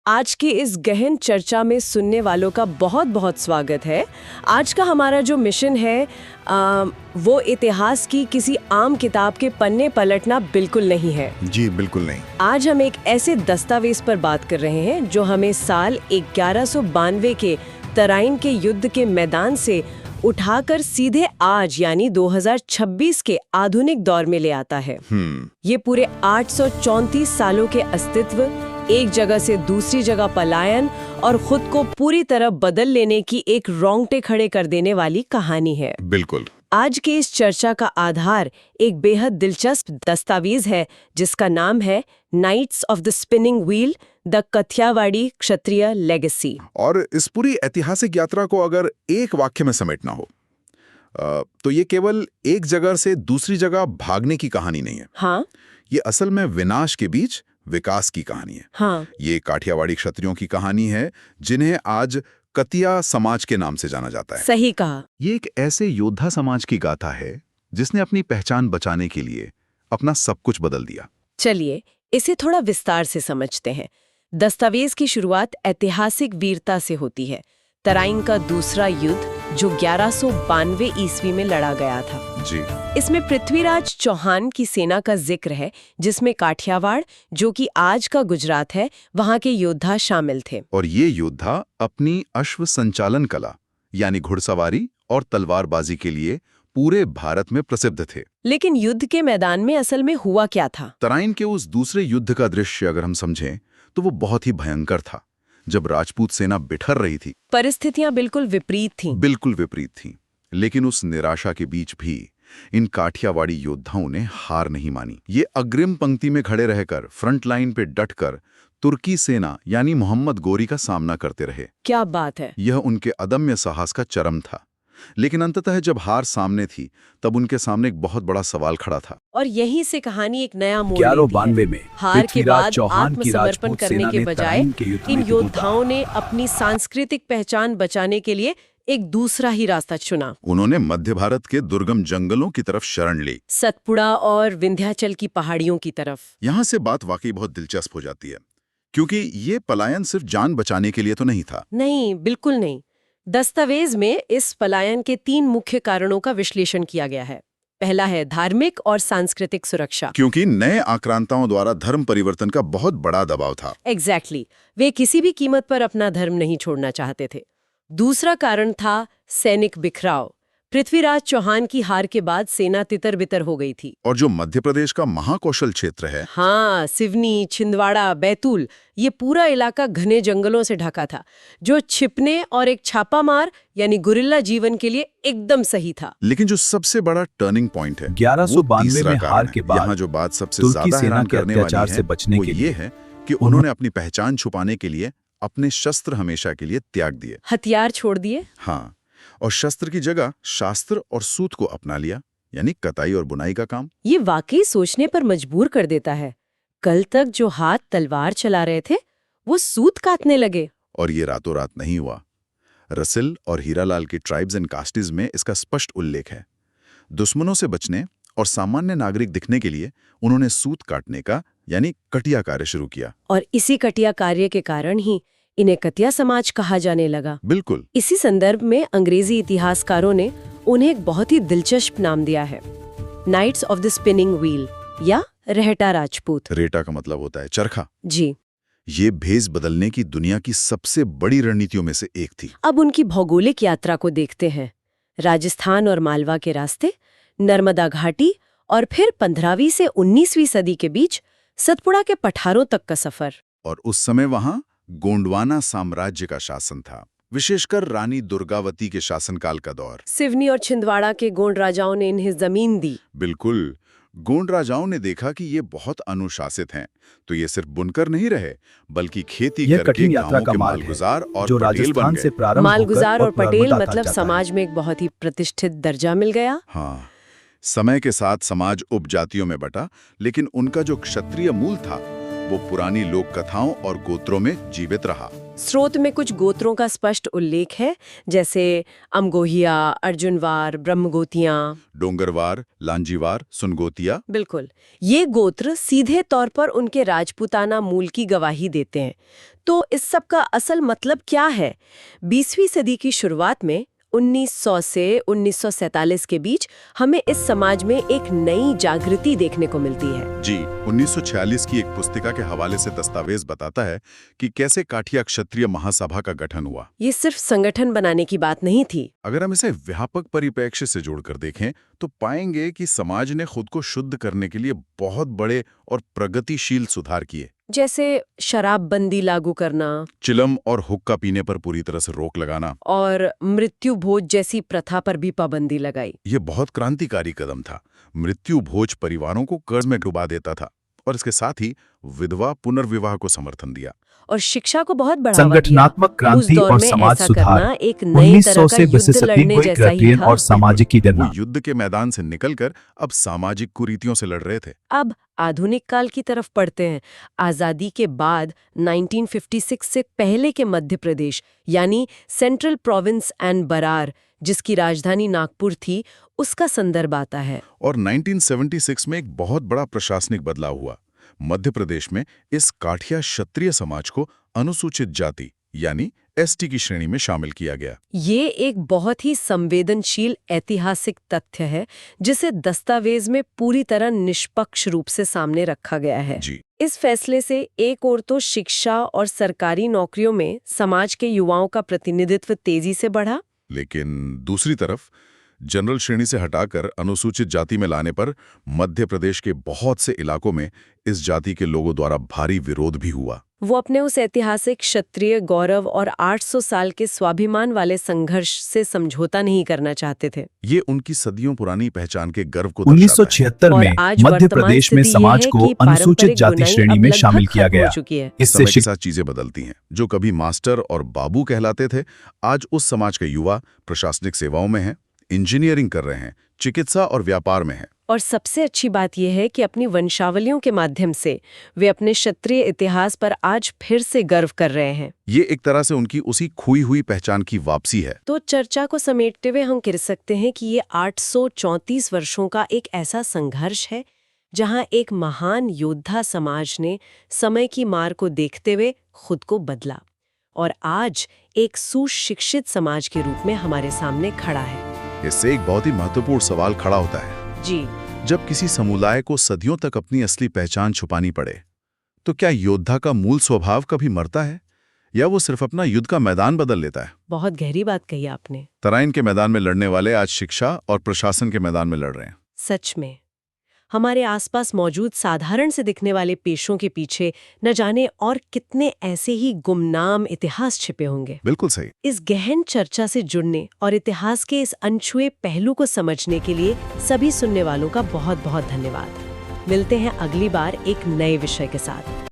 आज की इस गहन चर्चा में सुनने वालों का बहुत बहुत स्वागत है। आज का हमारा जो मिशन है वो इतिहास की किसी आम किताब के पन्ने पलटना बिल्कुल नहीं है। जी बिल्कुल नहीं। आज हम एक ऐसे दस्तावेज पर बात कर रहे हैं जो हमें साल 1192 के तराइन के युद्ध के मैदान से उठाकर सीधे आज यानी 2026 के आधुनिक दौर में ले आता है। ये पूरे 834 सालों के अस्तित्व, एक जगह से दूसरी जगह पलायन और खुद को पूरी तरह बदल लेने की एक रोंगटे खड़े कर देने वाली कहानी है। बिल्कुल। आज के इस चर्चा का आधार एक बेहद दिलचस्प दस्तावेज है जिसका नाम है knights of the spinning wheel, the Kathiawadi Kshatriya legacy. और इस पूरी ऐतिहासिक यात्रा को अगर एक वाक्य में समेटना हो तो ये केवल एक जगह से दूसरी जगह भागने की कहानी नहीं है। हाँ, ये असल में विनाश के बीच विकास की कहानी है। हाँ, ये काठियावाड़ी क्षत्रियों की कहानी है जिन्हें आज कतिया समाज के नाम से जाना जाता है। सही कहा। ये एक ऐसे योद्धा समाज की गाथा है जिसने अपनी पहचान बचाने के लिए अपना सब कुछ बदल दिया। चलिए इसे थोड़ा विस्तार से समझते हैं। दस्तावेज की शुरुआत ऐतिहासिक वीरता से होती है। तराइन का दूसरा युद्ध जो 1192 ईस्वी में लड़ा गया था। जी। इसमें पृथ्वीराज चौहान की सेना का जिक्र है जिसमें काठियावाड़, जो कि आज का गुजरात है, वहां के योद्धा शामिल थे। और ये योद्धा अपनी अश्व संचालन कला यानी घुड़सवारी और तलवारबाजी के लिए पूरे भारत में प्रसिद्ध थे। लेकिन युद्ध के मैदान में असल में हुआ क्या था? तराइन के उस दूसरे युद्ध का दृश्य अगर हम समझें तो वो बहुत ही भयंकर था। जब राजपूत सेना बिखर रही थी, परिस्थितियां बिल्कुल विपरीत थीं। बिल्कुल विपरीत थीं। लेकिन उस निराशा के बीच भी इन काठियावाड़ी योद्धाओं ने हार नहीं मानी। ये अग्रिम पंक्ति में खड़े रहकर फ्रंट लाइन पे डटकर तुर्की सेना यानी मोहम्मद गोरी का सामना करते रहे। क्या बात है! यह उनके अदम्य साहस का चरम था। लेकिन अंततः जब हार सामने थी तब उनके सामने एक बहुत बड़ा सवाल खड़ा था। और यहीं से कहानी एक नया मोड़ 1192 में हार के बाद चौहान की आत्मसमर्पण राजपूत करने सेना के ने बजाय तराइन के युद्ध इन में योद्धाओं ने अपनी सांस्कृतिक पहचान बचाने के लिए एक दूसरा ही रास्ता चुना। उन्होंने मध्य भारत के दुर्गम जंगलों की तरफ शरण ली, सतपुड़ा और विंध्याचल की पहाड़ियों की तरफ। यहाँ से बात वाकई बहुत दिलचस्प हो जाती है, क्योंकि ये पलायन सिर्फ जान बचाने के लिए तो नहीं था। नहीं, बिल्कुल नहीं। दस्तावेज में इस पलायन के 3 मुख्य कारणों का विश्लेषण किया गया है। पहला है धार्मिक और सांस्कृतिक सुरक्षा, क्योंकि नए आक्रांताओं द्वारा धर्म परिवर्तन का बहुत बड़ा दबाव था। एग्जैक्टली। वे किसी भी कीमत पर अपना धर्म नहीं छोड़ना चाहते थे। दूसरा कारण था सैनिक बिखराव। पृथ्वीराज चौहान की हार के बाद सेना तितर बितर हो गई थी। और जो मध्य प्रदेश का महाकौशल क्षेत्र है, हाँ, सिवनी, छिंदवाड़ा, बैतूल, ये पूरा इलाका घने जंगलों से ढका था, जो छिपने और एक छापामार यानी गुरिल्ला जीवन के लिए एकदम सही था। लेकिन जो सबसे बड़ा टर्निंग पॉइंट है 1192 में हार के बाद यहाँ जो बात सबसे तुर्की ज्यादा सेना हैरान के करने अत्याचार वाली से है बचने वो के ये लिए है कि उन्होंने अपनी पहचान छुपाने के लिए अपने शस्त्र हमेशा के लिए त्याग दिए। हथियार छोड़ दिए। हाँ, और शस्त्र की जगह शास्त्र और सूत को अपना लिया, यानी कताई और बुनाई का काम। ये वाकई सोचने पर मजबूर कर देता है। कल तक जो हाथ तलवार चला रहे थे वो सूत काटने लगे। और ये रातों रात नहीं हुआ। रसिल और हीरालाल की ट्राइब्स एंड कास्टीज में इसका स्पष्ट उल्लेख है। दुश्मनों से बचने और सामान्य नागरिक दिखने के लिए उन्होंने सूत काटने का यानी कटिया कार्य शुरू किया। और इसी कटिया कार्य के कारण ही इन्हें कतिया समाज कहा जाने लगा। बिल्कुल। इसी संदर्भ में अंग्रेजी इतिहासकारों ने उन्हें एक बहुत ही दिलचस्प नाम दिया है, knights of the spinning wheel या रहटा राजपूत। रेटा का मतलब होता है चरखा। जी। ये भेष बदलने की दुनिया की सबसे बड़ी रणनीतियों में से एक थी। अब उनकी भौगोलिक यात्रा को देखते हैं। राजस्थान और मालवा के रास्ते, नर्मदा घाटी और फिर 15वीं से 19वीं सदी के बीच सतपुड़ा के पठारों तक का सफर। और उस समय वहां गोंडवाना साम्राज्य का शासन था, विशेषकर रानी दुर्गावती के शासनकाल का दौर। सिवनी और छिंदवाड़ा के गोंड राजाओं ने इन्हें जमीन दी। बिल्कुल। गोंड राजाओं ने देखा कि ये बहुत अनुशासित हैं, तो ये सिर्फ बुनकर नहीं रहे बल्कि खेती यह करके कठिन यात्रा गांवों का के मार्ग मालगुजार है, और जो पटेल बन राजस्थान गए। से प्रारंभ मालगुजार और पटेल प्रबुद्धता मतलब जाता है। समाज में एक बहुत ही प्रतिष्ठित दर्जा मिल गया। हाँ, समय के साथ समाज उपजातियों में बटा, लेकिन उनका जो क्षत्रिय मूल था वो पुरानी लोक कथाओं और गोत्रों में जीवित रहा। स्रोत में कुछ गोत्रों का स्पष्ट उल्लेख है, जैसे अमगोहिया, अर्जुनवार, ब्रह्मगोतियां। डोंगरवार, लांजीवार, सुनगोतिया। बिल्कुल, ये गोत्र सीधे तौर पर उनके राजपूताना मूल की गवाही देते हैं। तो इस सब का असल मतलब क्या है? 20वीं सदी की शुरुआत में 1900 से 1947 के बीच हमें इस समाज में एक नई जागृति देखने को मिलती है। जी, 1946 की एक पुस्तिका के हवाले से दस्तावेज बताता है कि कैसे काठिया क्षत्रिय महासभा का गठन हुआ। ये सिर्फ संगठन बनाने की बात नहीं थी। अगर हम इसे व्यापक परिप्रेक्ष्य से जोड़कर देखें तो पाएंगे कि समाज ने खुद को शुद्ध करने के लिए बहुत बड़े और प्रगतिशील सुधार किए, जैसे शराबबंदी लागू करना चिलम और हुक्का पीने पर पूरी तरह से रोक लगाना और मृत्यु भोज जैसी प्रथा पर भी पाबंदी लगाई। ये बहुत क्रांतिकारी कदम था। मृत्यु भोज परिवारों को कर्ज में डुबा देता था और इसके साथ ही विधवा पुनर्विवाह को समर्थन दिया। और शिक्षा को बहुत बढ़ावा दिया। संगठनात्मक क्रांति उस दौर और में समाज ऐसा सुधार करना एक नए तरह 1900 का से युद्ध लड़ने जैसा ही था। और सामाजिक की वो युद्ध के मैदान से निकलकर अब सामाजिक कुरीतियों से लड़ रहे थे। अब आधुनिक काल की तरफ पढ़ते हैं। आजादी के बाद 1956 से पहले के मध्य प्रदेश यानी सेंट्रल प्रोविंस एंड बरार, जिसकी राजधानी नागपुर थी, उसका संदर्भ आता है। और 1976 में एक बहुत बड़ा प्रशासनिक बदलाव हुआ। मध्य प्रदेश में इस काठिया क्षत्रिय समाज को अनुसूचित जाति यानी एसटी की श्रेणी में शामिल किया गया। ये एक बहुत ही संवेदनशील ऐतिहासिक तथ्य है, जिसे दस्तावेज में पूरी तरह निष्पक्ष रूप से सामने रखा गया है। जी। इस फैसले से एक ओर तो शिक्षा और सरकारी नौकरियों में समाज के युवाओं का प्रतिनिधित्व तेजी से बढ़ा, लेकिन दूसरी तरफ जनरल श्रेणी से हटाकर अनुसूचित जाति में लाने पर मध्य प्रदेश के बहुत से इलाकों में इस जाति के लोगों द्वारा भारी विरोध भी हुआ। वो अपने उस ऐतिहासिक क्षत्रिय गौरव और 800 साल के स्वाभिमान वाले संघर्ष से समझौता नहीं करना चाहते थे। ये उनकी सदियों पुरानी पहचान के गर्व को 1976 में मध्य प्रदेश में समाज को अनुसूचित जाति श्रेणी में शामिल किया गया। इससे समय के साथ चीजें बदलती हैं। जो कभी मास्टर और बाबू कहलाते थे, आज उस समाज के युवा प्रशासनिक सेवाओं में हैं, इंजीनियरिंग कर रहे हैं, चिकित्सा और व्यापार में हैं। और सबसे अच्छी बात यह है कि अपनी वंशावलियों के माध्यम से वे अपने क्षत्रिय इतिहास पर आज फिर से गर्व कर रहे हैं। ये एक तरह से उनकी उसी खोई हुई पहचान की वापसी है। तो चर्चा को समेटते हुए हम कह सकते हैं कि ये 834 वर्षों का एक ऐसा संघर्ष है जहां एक महान योद्धा समाज ने समय की मार को देखते हुए खुद को बदला और आज एक सुशिक्षित समाज के रूप में हमारे सामने खड़ा है। इससे एक बहुत ही महत्वपूर्ण सवाल खड़ा होता है जी। जब किसी समुदाय को सदियों तक अपनी असली पहचान छुपानी पड़े, तो क्या योद्धा का मूल स्वभाव कभी मरता है या वो सिर्फ अपना युद्ध का मैदान बदल लेता है? बहुत गहरी बात कही आपने। तराइन के मैदान में लड़ने वाले आज शिक्षा और प्रशासन के मैदान में लड़ रहे हैं। सच में हमारे आसपास मौजूद साधारण से दिखने वाले पेशों के पीछे न जाने और कितने ऐसे ही गुमनाम इतिहास छिपे होंगे। बिल्कुल सही। इस गहन चर्चा से जुड़ने और इतिहास के इस अनछुए पहलू को समझने के लिए सभी सुनने वालों का बहुत बहुत धन्यवाद। मिलते हैं अगली बार एक नए विषय के साथ।